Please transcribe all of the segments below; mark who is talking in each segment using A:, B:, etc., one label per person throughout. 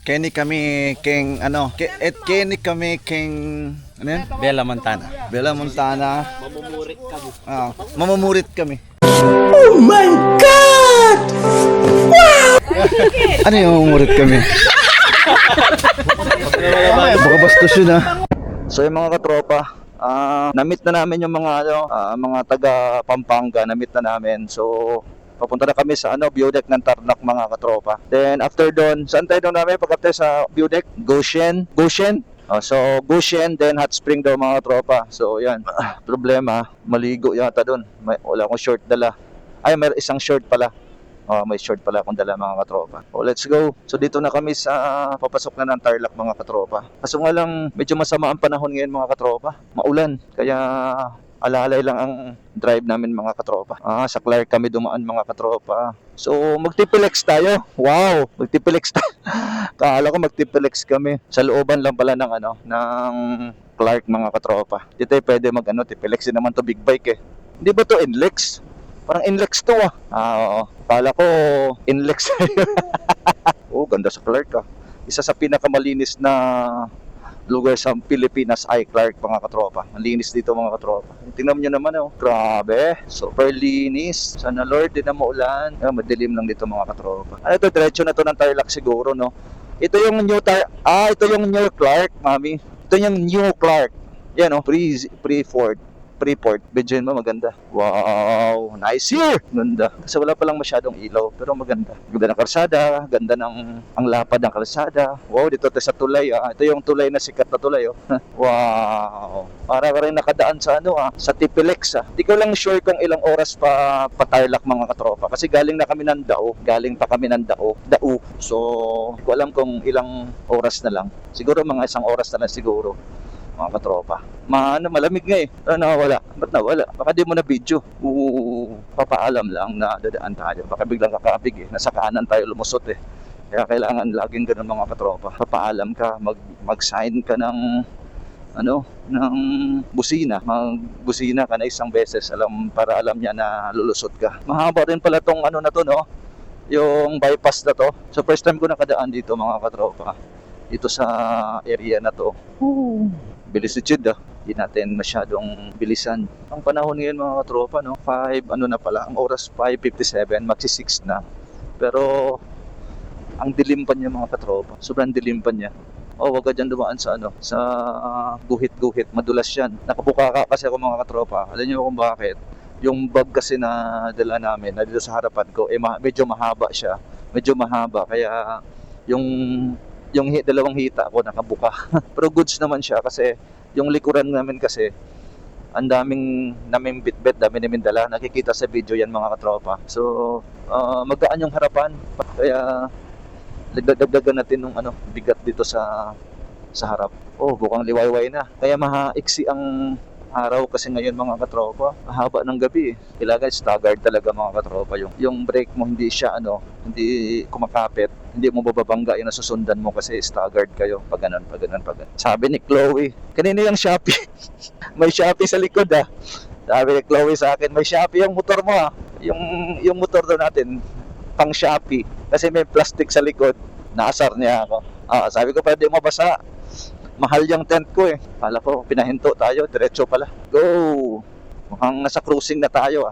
A: Kenny kami king ano, Kenny kami king ano yan?
B: Bella Montana.
A: Bella Montana.
B: Mamumurit kami.
A: Mamumurit kami.
C: Oh my God!
A: Ano yung mamumurit kami? Baka bastos yun ha. So yung mga katropa, na-meet na namin yung mga mga taga Pampanga, na-meet na namin. So papunta na kami sa view deck ng Tarlac mga katropa. Then after doon, saan tayo doon namin pag after sa view deck? Goshen. So Goshen, then Hot Spring daw mga tropa. So yan, problema, maligo yata doon. Wala akong short dala. Ay, may isang short pala. May short pala akong dala mga katropa. Let's go. So dito na kami sa papasok na ng Tarlac mga katropa. Kaso nga lang medyo masama ang panahon ngayon mga katropa. Maulan. Kaya alalay lang ang drive namin mga katropa. Sa Clark kami dumaan mga katropa. So magtipilex tayo. Wow, magtipilex tayo. Kala ko magtipilex kami. Sa looban lang pala ng ng Clark mga katropa. Dito pwede tipilex din naman to big bike eh. Hindi ba to Inlex? Parang Inlex to oo. Kala ko Inlex. Ganda sa Clark Isa sa pinakamalinis na lugar sa Pilipinas ay Clark mga katropa. Ang linis dito mga katropa. Tingnan niyo naman grabe. Super linis. Sana Lord din na maulan. Madilim lang dito mga katropa. Ito diretso na to ng Tarlac siguro Ito yung new ito yung new Clark, mami. Ito yung new Clark. Yan Freeport, Benjamin mo maganda. Wow, nice here. Ganda. Kasi wala pa lang masyadong ilaw, pero maganda. Ganda ng kalsada, ganda ng ang lapad ng kalsada. Wow, dito tayo sa tulay. Ito yung tulay na sikat na tulay. Wow. Para ka rin nakadaan sa sa Tipilex. Di ko lang sure kung ilang oras pa Tarlac mga katropa. Kasi galing pa kami ng Dao. So, ko alam kung ilang oras na lang. Siguro mga isang oras na lang siguro. Mga katropa. Malamig nga nawawala. Ba't nawala? Baka di mo na video. Papaalam lang na dadaan tayo. Baka biglang kakabig Nasa kanan tayo lumusot Kaya kailangan laging ganun mga katropa. Papaalam ka, mag-sign ka ng ng busina. Magbusina ka na isang beses para alam niya na lulusot ka. Mahaba rin pala tong na to yung bypass na to. So first time ko nakadaan dito mga katropa. Dito sa area na to. Bilis ni Chid Hindi natin masyadong bilisan. Ang panahon ngayon mga katropa 5 na pala. Ang oras 5:57, magsi-6 na. Pero ang dilim pa niya mga katropa. Sobrang dilim pa niya. Wag ka dyan dumaan sa sa guhit-guhit. Madulas yan. Nakabuka ka kasi ako mga katropa. Alam niyo kung bakit? Yung bag kasi na dala namin na dito sa harapan ko medyo mahaba siya. Medyo mahaba kaya yung dalawang hita ko nakabuka. Pero goods naman siya kasi yung likuran namin kasi ang daming naming bitbit, dami namin dala. Nakikita sa video yan mga katropa. So magaan yung harapan. Kaya dagdagan natin ng bigat dito sa harap. Bukang liwayway na. Kaya mahaiksi ang araw kasi ngayon mga katropa. Haba ng gabi Kailangan staggered talaga mga katropa. Yung brake mo hindi siya hindi kumakapit. Hindi mo bababangga yung nasusundan mo kasi staggered kayo. Pag ganun. Sabi ni Chloe, kanina yung Shopee. May Shopee sa likod Sabi ni Chloe sa akin, may Shopee yung motor mo Yung motor daw natin, pang Shopee. Kasi may plastic sa likod. Naasar niya ako. Sabi ko, pwede mabasa. Mahal yung tent ko Kala ko, pinahinto tayo. Diretso pala. Go! Mukhang nasa cruising na tayo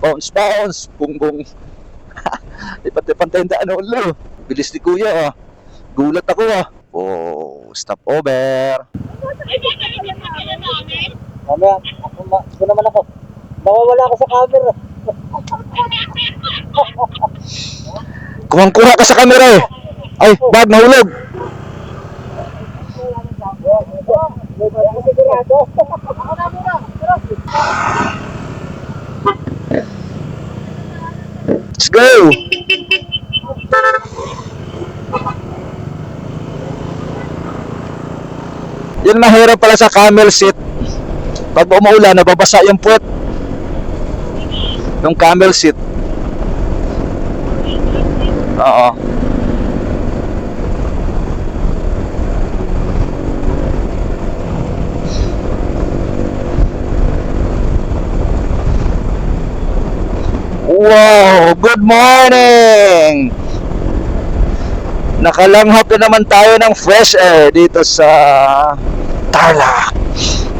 A: Bounce! Bungbong. Ipantay-pantay ulo. Bilis ni kuya Gulat ako stop over.
B: Mamaya, ako naman ako. Nawawala ako sa camera.
A: Kuha ka sa camera Ay, bag nahulog. Let's go! Yun mahirap pala sa camel seat. Pag umuulan, nababasa yung puwet. Yung camel seat. Oo. Wow! Good morning! Nakalanghap na naman tayo ng fresh air dito sa Tarlac.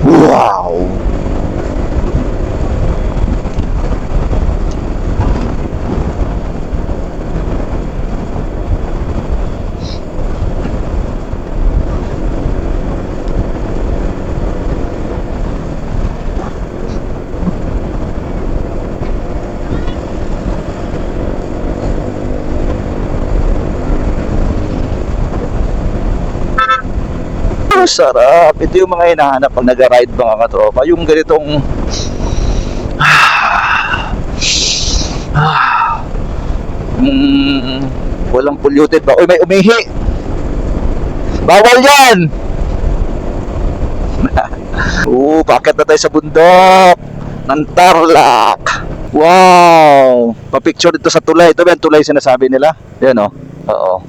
A: Wow! Sarap. Ito yung mga hinahanap pag nag-ride mga katropa. Yung ganitong walang polluted ba? Uy, may umihi. Bawal yan. Bakit na tayo sa bundok ng Tarlac. Wow. Pa-picture dito sa tulay. Ito ba yung tulay sinasabi nila? Yan o. Oo.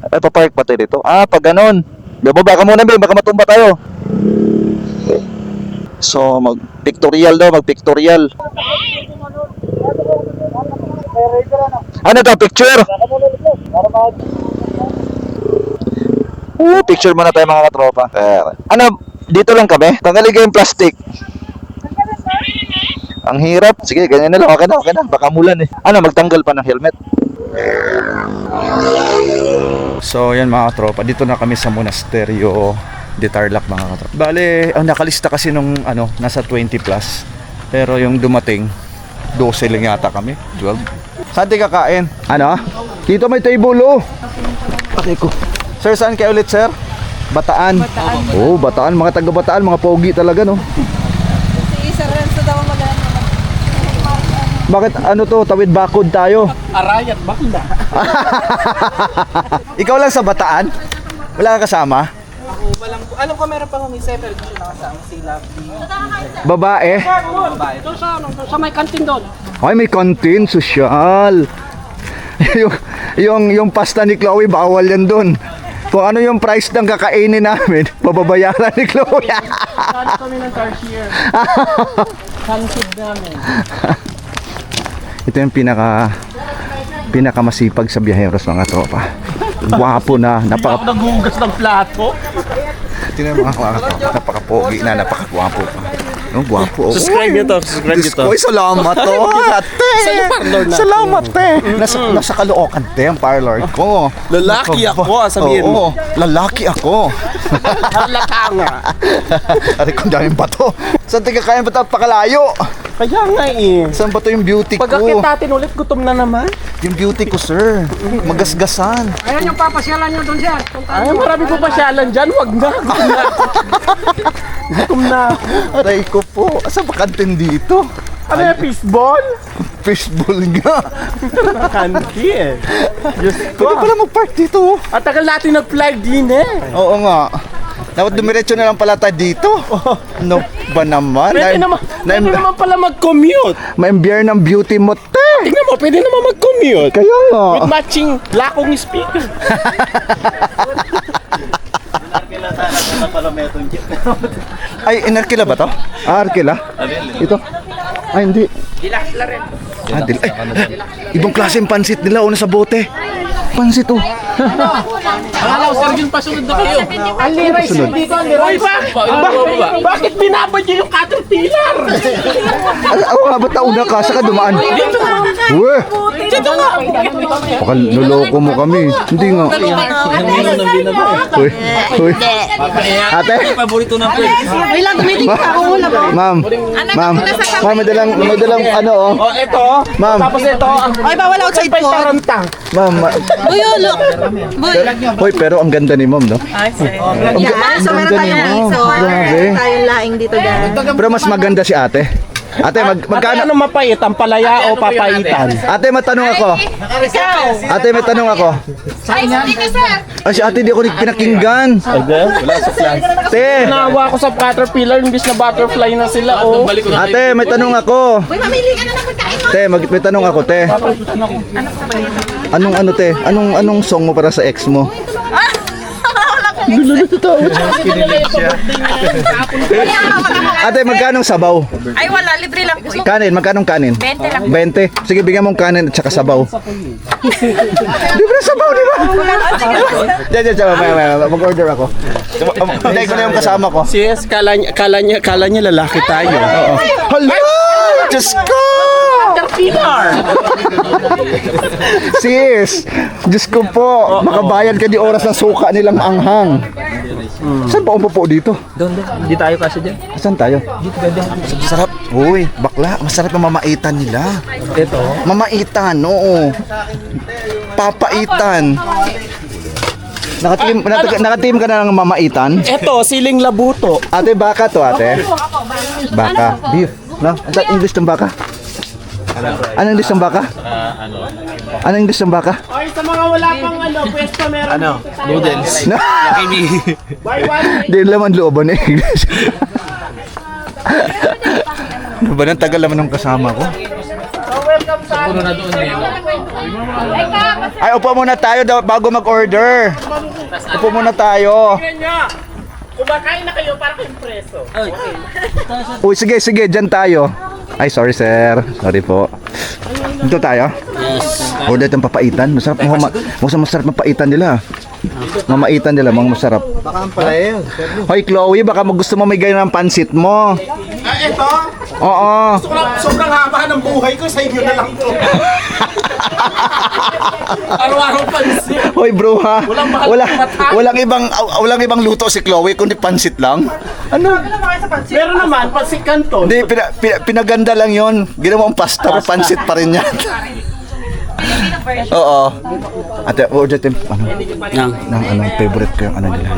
A: Ay, papark pa tayo dito. Pag ganun. Bababa ka muna, baka matumba tayo. So, mag-pictorial daw, mag-pictorial. Ano to, picture? Picture muna tayo mga katropa. Ano, dito lang kami? Tanggalin yung plastic. Ang hirap. Sige, ganyan na lang. Okay na. Baka mulan eh. Ano, magtanggal pa ng helmet. So yan mga katropa, dito na kami sa Monasterio de Tarlac mga katropa. Bale, ang nakalista kasi nung nasa 20 plus. Pero yung dumating 12 lang yata kami, 12. Saan tayo kakain? Ano? Dito may table oh. Pati ko. Sir, saan kayo ulit sir? Bataan. Oh, Bataan, mga taga Bataan, mga pogi talaga no.
D: Si Sir Renzo daw magana.
A: Bakit to, tawid bakod tayo?
B: Arayat, bakit na?
A: Ikaw lang sa Bataan? Wala ka kasama?
B: Ako, alam ko meron pang umisa, pero hindi siya nakasama si Lovely.
A: Babae?
B: Doon sa may kantin doon.
A: Ay, may kantin, sosyal. yung pasta ni Chloe, bawal yan doon. Kung ano yung price ng kakainin namin, mababayaran ni Chloe.
B: Saan kami ng cashier? Kantin namin.
A: Ito yung pinakamasipag sa biyaheros mga tropa. Gwapo na,
B: Ako naghugas ng plato.
A: Tingnan mo mga tropa, napakapogi na, napakagwapo pa. Gwapo.
B: Subscribe nyo to.
A: Uy, salamat to. Ate. Salamat te. Nasa Caloocan te ang parlor ko.
B: Lalaki ako, sabihin mo.
A: Oo, lalaki ako.
B: Halata nga.
A: Ate, kung daming bato. Saan tayo kakain ba ito? Pakalayo.
B: Kaya nga eh.
A: Saan ba ito yung beauty ko?
B: Pagkakit natin ulit, gutom na naman.
A: Yung beauty ko, sir. Magasgasan.
B: Ayan yung papasyalan nyo doon siya. Ay, marami po pasyalan dyan. Wag na. Gutom na.
A: Aray ko po. Saan ba kantin dito?
B: Ano yung fishball?
A: Fishbowl nga.
B: Kanti eh. Diyos ko.
A: Pwede pala mag-park dito.
B: At tagal natin nag-fly din eh.
A: Oo nga. Dapat dumiretso na lang pala tayo dito. Ano ba naman?
B: Pwede naman pala mag-commute.
A: Ma-imbier ng beauty mo, te.
B: Tingnan mo, pwede naman mag-commute.
A: Kaya nga.
B: With matching lakong speaker.
A: Ay, inarkila ba to? Arkila? Ito? Ay, hindi.
B: Dilasla rin.
A: Ibang klase yung pansit nila, una sa bote. Pansit oh.
B: Akala ko, Sergeant, pasunod na kayo. Aliray, dito, aliray. Bakit binabad niyo yung caterpillar?
A: Nga ba't nauna ka? Saka dumaan?
B: Dito nga.
A: Uwe!
B: Dito nga.
A: Baka nuloko mo kami. Hindi nga. Uy, uy. Ate?
B: Paborito ng friend.
D: Bilang gumiting ka ako wala ba?
A: Ma'am. Ma'am. Ma'am, madalang ano oh.
B: Oh, ito.
A: Ma'am.
B: Tapos ito.
D: Ay, bawal outside
B: May
D: po.
B: tarantang.
A: Ma'am.
D: Uy, look.
A: Hoy, pero ang ganda ni ma'am, no?
D: Yeah, so meron tayong piso.
A: Grabe.
D: Meron tayong laing dito guys.
A: Pero mas maganda si ate. Ate, magkano?
B: Ano mapait? Ang palaya o papaitan?
A: Ate, matanong ako. Ate, may tanong ako. Ay, si ate, di ako pinakinggan.
B: Wala sa plan.
A: Ate,
B: Nawa ako sa caterpillar, imbis na butterfly na sila, oh.
A: ate, may tanong ako.
D: Uy, mamili ka na ng pagkain mo.
A: Te, may tanong ako, te. Anong song mo para sa ex mo?
D: Wala ko
A: Ate, magkano sabaw?
D: Ay, wala. Libre lang po.
A: Kanin, magkano kanin?
D: 20 lang.
A: 20. Sige, bigyan mong kanin at saka sabaw. Libre sabaw, di ba? Diyan, mag-order ako. Hindi ko na yung kasama ko.
B: Yes, kala niya lalaki tayo.
A: Oo. Hala! Diyos ko! Sis! Diyos ko po, makabayad ka di oras ng suka nilang anghang. Saan pa umupo dito?
B: Hindi tayo kasi dyan.
A: Saan tayo? Masarap. Uy, bakla, masarap ang mamaitan nila.
B: Ito.
A: Mamaitan, oo. Papaitan. Nakatim ka na ng mamaitan?
B: Ito, siling labuto.
A: Ate, baka to, ate. Baka. Beef. No? Ang English ng baka? Anong English ng baka? Anong English ng baka?
B: Ay, sa mga wala pang pwesto meron. Noodles.
A: No? Hindi laman looban ng English. Ano ba nang tagal naman ng kasama ko? Ay, upo muna tayo bago mag-order. Upo muna tayo.
B: Kumakain na kayo para kayong preso.
A: Uy, sige, dyan tayo. Ay, sorry sir. Sorry po. Dito tayo? Yes. Order itong papaitan. Masarap mapaitan nila. Mamaitan nila, mga masarap.
C: Baka ang pala yun.
A: Hoy, Chloe, baka gusto mo may ganyan ng pansit mo.
B: Ito?
A: Oo.
B: Sobrang haba ng buhay ko, sa inyo na lang to. Araw-araw pansit.
A: Hoy, bro ha.
B: Walang
A: Walang ibang luto si Chloe kundi pansit lang. Ano?
B: Meron naman, pansit kanton.
A: Hindi, pinaganda lang yon. Ginawa mong pasta, pansit pa rin yan. Oo. Ate, order tayo. Anong favorite ko yung ano nila?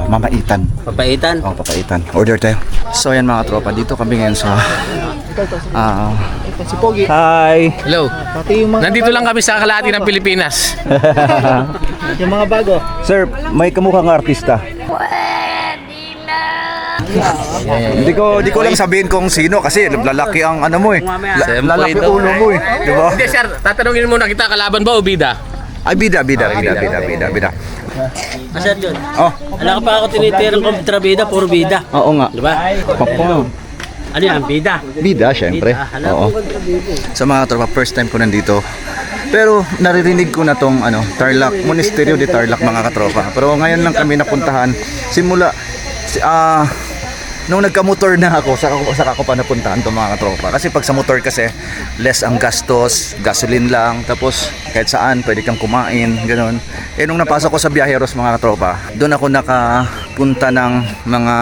A: Mamaitan.
E: Papaitan?
A: Oo, papaitan. Order tayo. So, yan mga tropa. Dito kami ngayon sa... Hi!
F: Hello. Nandito lang kami sa kalahati ng Pilipinas.
C: Yung mga bago.
A: Sir, may kamukhang artista. Hindi ko lang sabihin kung sino kasi lalaki ang ano mo eh. Lalaki ulo mo eh. Di ba?
F: Hindi sir, tatanungin muna kita, kalaban ba o bida?
A: Ay, bida.
E: Asan yun?
A: Oh,
E: Wala ka pa ako tinitirang kontrabida, puro bida.
A: oo nga.
E: Diba?
A: Papo.
E: Ano yan? Bida.
A: Bida, syempre. Oo. Sa mga tropa, first time ko nandito. Pero naririnig ko na tong Tarlac, Monasterio de Tarlac mga katropa. Pero ngayon lang kami napuntahan. Simula nung nagka-motor na ako, saka ko pa napuntahan to mga katropa. Kasi pag sa motor kasi, less ang gastos, gasoline lang, tapos kahit saan, pwede kang kumain, gano'n. Eh nung napasok ko sa Biyaheros mga katropa, doon ako nakapunta ng mga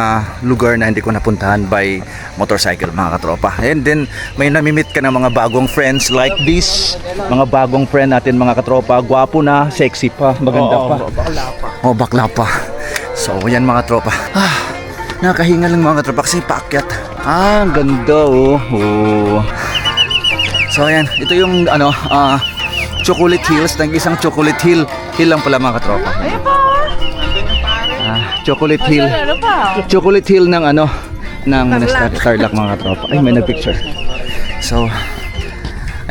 A: lugar na hindi ko napuntahan by motorcycle mga katropa. And then, may namimit ka ng mga bagong friends like this. Mga bagong friend natin mga katropa, gwapo na, sexy pa, maganda pa. Oh, bakla pa. So, yan mga tropa. Nakahinga lang mga tropa kasi paakyat. Ang ganda oh. So ayan, ito yung Chocolate Hills, isang Chocolate Hill. Hill lang pala mga katropa. Chocolate Hill. Chocolate Hill ng ng Tarlac mga katropa. Ay, may nagpicture. So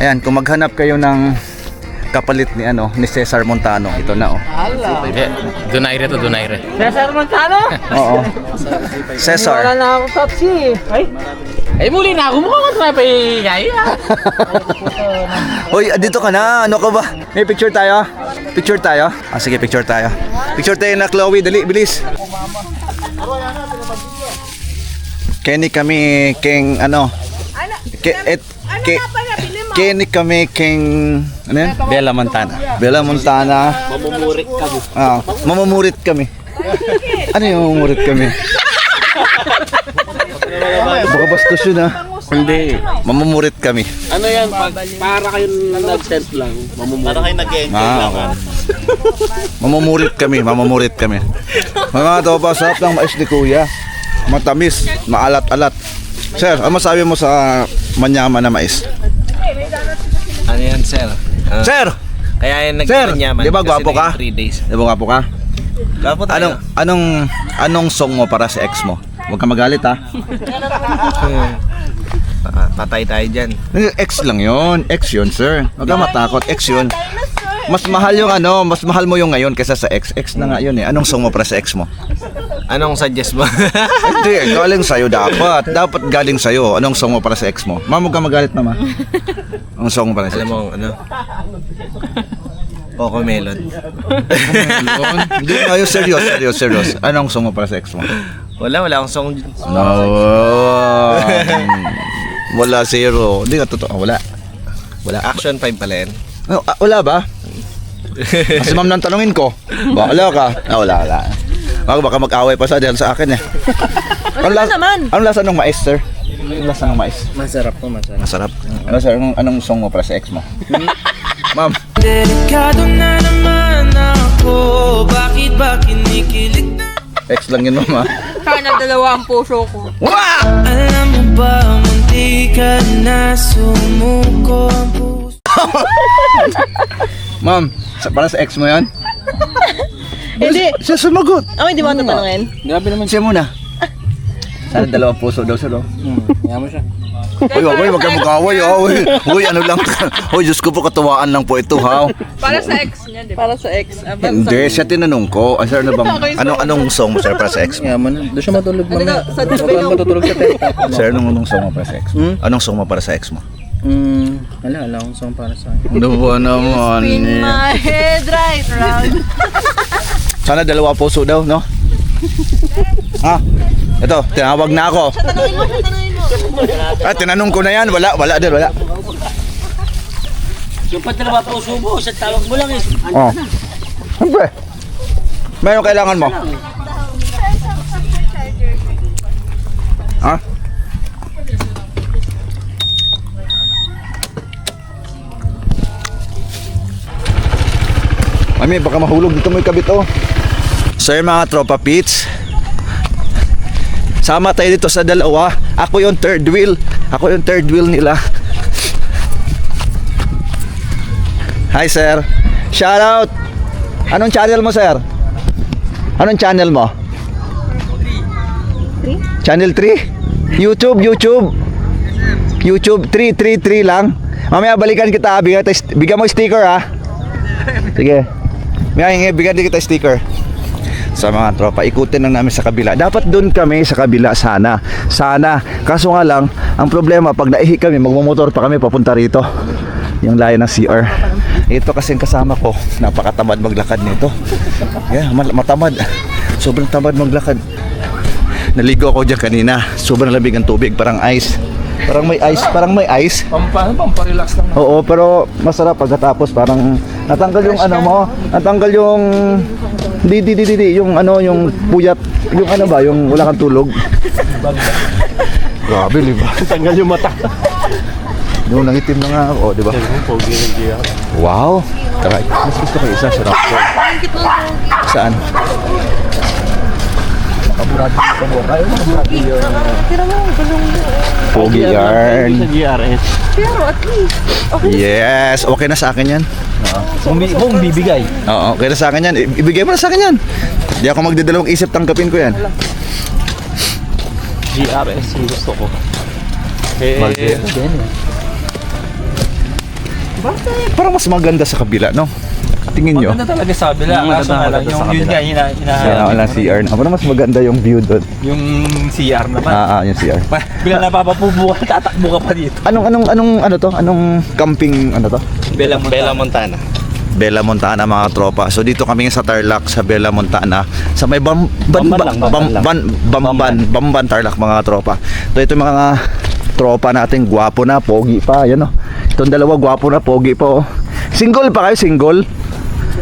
A: ayan, kung maghanap kayo ng kapalit ni Cesar Montano, ito na oh.
F: Hindi, Donaire to, Donaire.
B: Cesar Montano?
A: Oo. Cesar.
B: Wala na ako taxi. Ay, muli na ako. Mukhang trapay ngayon.
A: Hoy, dito ka na. Ano ka ba? May picture tayo? Picture tayo? Sige, picture tayo. Picture tayo na Chloe. Dali, bilis. Kenny kami, King, Kenny kami, King, ano yan?
F: Bella Montana.
A: Bella Montana.
E: Mamumurik kami.
A: Mamumurit kami. Ano yung mamumurit kami? Baka bastos yun
E: Hindi.
A: Mamumurit kami.
E: Ano yan? Para kayong nag-tent lang. Para kayong nag-enjoy lang.
A: Mamumurit kami. Mga tropa, sarap ng mais ni Kuya. Matamis, maalat-alat. Sir, ano masabi mo sa manyaman na mais?
G: Ano yan, sir?
A: Sir!
G: Kaya yung
A: Sir!
G: nagmanyaman.
A: Di ba gwapo ka?
G: 3 days.
A: Di ba gwapo ka?
G: Gwapo tayo.
A: Anong song mo para sa ex mo? Huwag ka magalit ha.
G: Patay tayo dyan.
A: Ex lang yun. Ex yun, sir. Huwag ka matakot. Ex yun. Mas mahal yung ano, mas mahal mo yung ngayon kaysa sa ex. Ex na nga yun eh. Anong song mo para sa ex mo?
G: Anong suggest mo?
A: Hindi, galing sa'yo dapat. Dapat galing sa'yo. Anong song mo para sa ex mo? Ma'am, huwag ka magalit mama. Anong song mo para sa ex
G: Alam mo, ano? Coco Melon.
A: Hindi, ayos, serious. Anong song mo para sa ex mo?
G: Wala akong song.
A: No. Wala, zero. Hindi ka totoo. Wala.
G: Action 5 pala yan.
A: Wala ba? Kasi ma'am nang tanungin ko. Wala ka? Wala. Baka mag-away pa sa dahil sa akin eh. Anong lasa ng mais, sir? Anong lasa ng mais?
G: Masarap po, masarap.
A: Masarap. Ano sir, anong song mo para sa ex mo? Ma'am.
H: Delikado na naman ako. Bakit ba kinikilig na?
A: Ex lang yun, ma'am.
D: Sana dalawa ang puso ko.
H: Alam mo ba, munti ka na sumuko ang puso.
A: Ma'am, para sa ex mo yan?
D: Hindi.
A: Siya sumagot.
D: Hindi mo tatanungin?
B: Grabe naman.
A: Siya muna. Sana dalawang puso daw sir.
B: Kaya mo siya.
A: Uy, wag kang mag-away. Uy, ano lang. Uy, Diyos ko po, katuwaan lang po ito, ha?
D: Para sa ex niya, di ba? Para sa ex.
A: Hindi, siya tinanong ko. Sir, ano bang, anong song mo, sir, para sa ex mo?
B: Yaman na. Doon siya matulog mamaya.
D: Sa tabi yung...
B: Matutulog sa tenta.
A: Sir, anong song mo para sa ex mo? Anong song mo para sa ex mo?
B: Wala akong song para sa akin.
A: Ano ba naman?
D: Spin my head right round.
A: Sana dalawa puso daw, no? Ito, tinawag na ako.
D: Tanungin mo.
A: Tinanong ko na yan. Wala.
E: Yung dalawa puso mo, sa tawag mo lang eh.
A: Siyempre. Mayroong kailangan mo. Mami, baka mahulog dito mo yung kabit, oh. Sir, mga tropa pits, sama tayo dito sa dalawa. Ako yung third wheel nila. Hi sir, shout out. Anong channel mo, sir? Anong channel mo? Channel 3? YouTube 333 lang. Mamaya balikan kita, bigyan mo sticker, ha. Sige. Bigyan din kita sticker. Sa mga tropa, ikutin lang namin sa kabila. Dapat doon kami sa kabila sana. Kaso nga lang, ang problema pag naihi kami, magmumotor pa kami papunta rito. Yung layo ng CR. Ito kasing kasama ko, napakatamad maglakad nito. Yeah, matamad. Sobrang tamad maglakad. Naligo ako diyan kanina. Sobrang lamig ang tubig, parang ice. Parang may ice.
B: Pamparelax lang.
A: Oo, pero masarap pagkatapos parang natanggal yung ano mo, natanggal yung yung puyat, yung ano ba, yung wala kang tulog. Grabe, di ba?
B: Tanggal yung mata.
A: Yung nangitim na nga ako, di ba? Wow. Tara, mas gusto ko isa, sarap ko. Saan? Pogi yarn.
D: Pero at least.
A: Yes, okay na sa akin yan.
B: Kung bibigay.
A: Oo, okay na sa akin yan. Ibigay mo na sa akin yan. Di ako magdadalawang isip, tanggapin ko yan.
B: GRS yung gusto ko.
A: Parang mas maganda sa kabila, no? Tingin nyo?
B: Maganda talaga sa kabila. Kaso nga lang, yun nga,
A: Wala CR na. Parang mas maganda yung view doon.
B: yung CR naman.
A: Yung CR.
B: Bila napapapubukan, tatakbo ka pa dito.
A: Anong camping, to?
G: Bella Montana.
A: Bella Montana, mga tropa. So dito kami sa Tarlac, sa Bella Montana. Sa may Bamban Tarlac, mga tropa. So ito mga tropa natin, gwapo na, pogi pa. Yan, oh. Itong dalawa, gwapo na, pogi pa, oh. Single pa kayo? Single?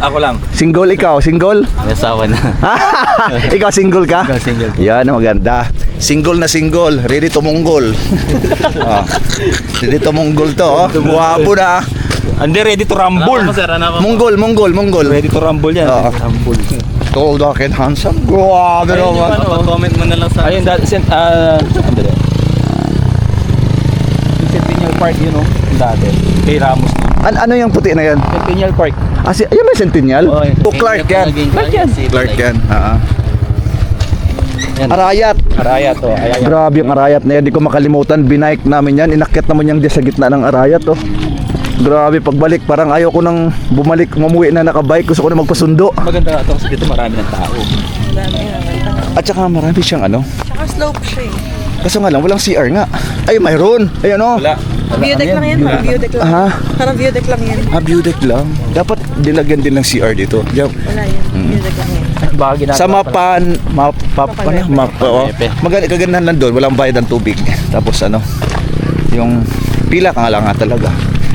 B: Ako lang.
A: Single ikaw? Single?
G: May asawa na.
A: Ikaw single ka?
B: Ikaw single.
A: Yan, maganda. Single na single, ready to monggol. Ready to monggol to, oh. Gwapo na.
B: Hindi, ready to rumble.
A: Monggol.
B: Ready to rumble yan. Rumble.
A: Tall, dark, and handsome. Grabe naman.
G: Comment mo na lang sa...
B: Ayun, Centennial Park yun, oh. Dati. Kay Ramos.
A: Ano yung puti na yan?
B: Centennial Park.
A: Ayun may Centennial?
B: Oo, yun.
A: Clark yan. Clark yan. Arayat.
B: Arayat, oh. Ayan.
A: Grabe yung Arayat na yan. Di ko makalimutan. Binike namin yan. Inakyat naman yan sa gitna ng Arayat, oh. Grabe, pagbalik, parang ayaw ko nang bumalik, umuwi na nakabike. Gusto ko na magpasundo.
G: Maganda ito kasi dito marami ng tao.
A: At saka marami siyang ano.
D: Tsaka slope siya eh.
A: Kaso nga lang, walang CR nga. Ay, mayroon. Ay, ano?
G: Wala.
D: View deck lang yan, parang view deck lang.
A: Ha?
D: Parang view deck lang yan.
A: View deck lang. Dapat dilagyan din ng CR dito. Diyan.
D: Wala yan, view deck lang yan.
A: Sa mapan, kagandahan lang doon, walang bayad ng tubig. Tapos ano, yung pila ka nga lang nga talaga.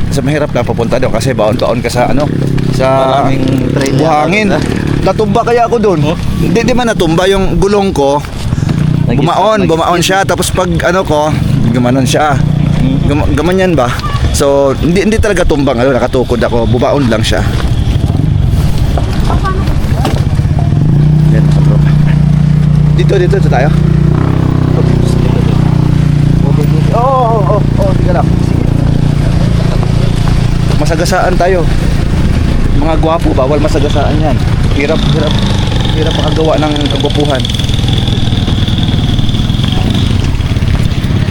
A: Kasi mahirap lang papunta doon kasi baon-baon ka sa ano, sa
G: Maraming trail yan.
A: buhangin. Natumba kaya ako doon. Hindi man natumba yung gulong ko. Bumaon siya. Tapos pag ano ko, gumanon siya. Gamanyan ba? So, hindi talaga tumbang. Ano, nakatukod ako. Bumaon lang siya. Dito tayo. Oo, sige lang. Masagasaan tayo. Mga gwapo, bawal masagasaan yan. Hirap makagawa ng kagwapuhan.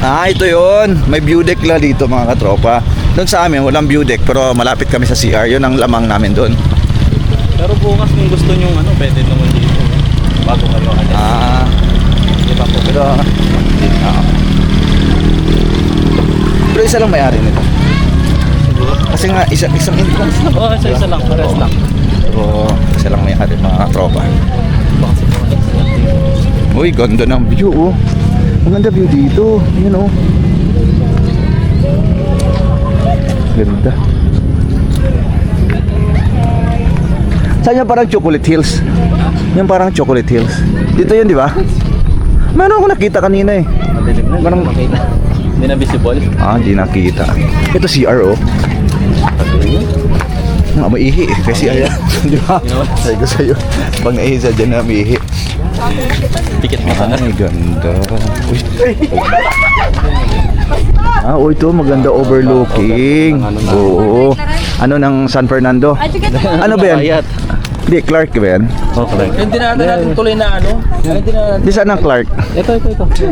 A: Ito yun. May view deck lang dito mga katropa. Doon sa amin, walang view deck pero malapit kami sa CR. Yun ang lamang namin doon.
G: Pero bukas kung gusto nyo pwede naman dito. Bago kayo.
A: Di ba po? Pero isa lang may-ari nito. Kasi nga, isang entrance lang.
G: Oo, isa lang. Pares lang.
A: Pero isa lang may-ari mga katropa. Uy, ganda ng view oh. Maganda view dito. Yun oh. Ganda. Saan yung parang Chocolate Hills? Yung parang Chocolate Hills. Dito yun, di ba? Meron ako nakita kanina eh.
G: Madilim na.
A: Parang
G: makita. Hindi na visible.
A: hindi nakita. Ito CR oh. Nga maihi eh. Kasi ayan. Di ba? Sabi ko sa'yo. Pag naihi sa dyan na maihi.
G: Pikit mo sana.
A: Ay, ganda. Uy. Ito maganda overlooking. Oo. Ano ng San Fernando? Ano ba yan? Hindi, Clark ba yan?
G: Okay.
B: Yung dinaanan natin tuloy na ano? Yung dinaanan.
A: Di saan ang Clark?
G: Ito.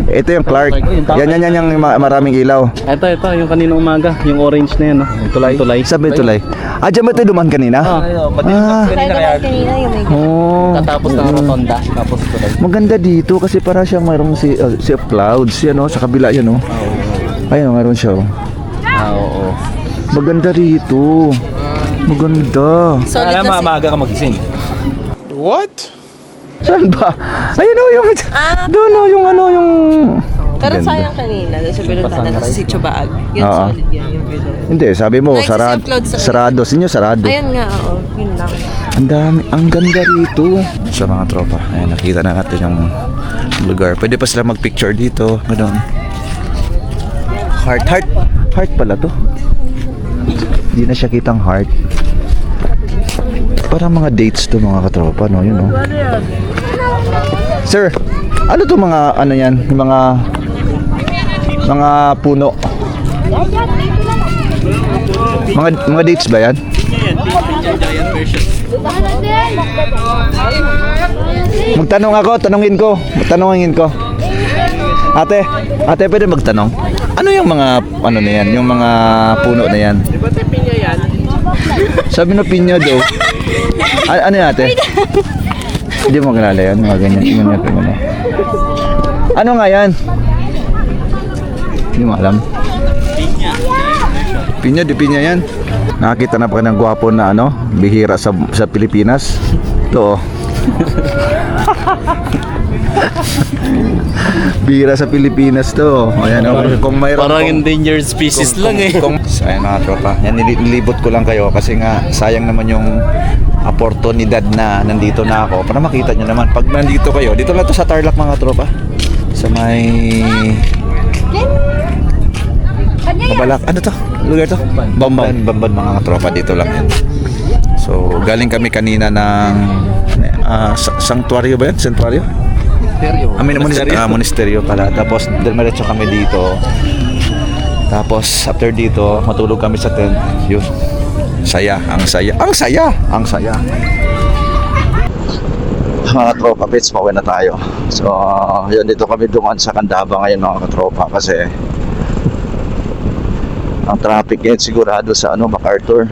A: Ito yung Clark. Yan yung maraming ilaw.
G: Ito, yung kaninang umaga. Yung orange na yan. Tulay.
A: Sabi tulay. Diyan ba ito duman kanina?
D: Kanina yung may
G: Tatapos ng rotonda. Tapos tulay.
A: Maganda dito kasi para siyang mayroong sea of clouds. Yan o, sa kabila yan o. Ayun, mayroon siya o.
G: Oo.
A: Maganda rito. Maganda.
D: solid na
G: maaga ka magising.
A: Saan ba? Ayun o, yung... Doon o, yung ano, yung...
D: Pero
A: Ganda.
D: sayang kanina, doon sa Binuntanan, sa Sitio Baag. Yun,
A: Oo.
D: solid yan, yung view doon.
A: Hindi, sabi mo,
D: Like,
A: sarado.
D: sa clouds sa-
A: Sarado. Sinyo, sarado.
D: Ayun nga, oo. Yun lang.
A: Ang dami, ang ganda rito. Sa mga tropa, ayan, nakita na natin yung lugar. Pwede pa sila mag-picture dito. Ganun. Heart pala to. Hindi na siya kitang heart. Parang mga dates to mga katropa, no? Yun, no? Sir, ano to mga, ano yan? Yung mga puno. Mga dates ba yan? Magtanong ako, tanungin ko. Ate, pwede magtanong? Ano yung mga, ano na yan? Yung mga puno na yan?
B: Di ba pinya yan?
A: Sabi na pinya daw. Ano yan, ate? Hindi mo kilala yan, mga ganyan. Ano nga yan? Hindi mo alam. Pinya, di pinya yan. Nakakita na pa ng gwapo na ano, bihira sa Pilipinas. Ito oh. Bihira sa Pilipinas to. Ayan oh. Kung mayroon
G: Parang endangered species lang eh.
A: Sayang mga tropa. Yan, nilibot ko lang kayo kasi nga sayang naman yung oportunidad na nandito na ako para makita nyo naman. Pag nandito kayo, dito lang to sa Tarlac mga tropa. Sa may... Mabalak. Ano to? Lugar to? Bamban mga tropa. Dito lang yan. So, galing kami kanina ng sanctuaryo ba yan? Sanctuaryo? Monasteryo pala. Tapos, diretso kami dito. Tapos, after dito, matulog kami sa tent. Yun. Ang saya. Mga tropa pits, pauwi na tayo. So, yun, dito kami dumaan sa Candaba ngayon mga katropa kasi Ang traffic ngayon sigurado sa MacArthur.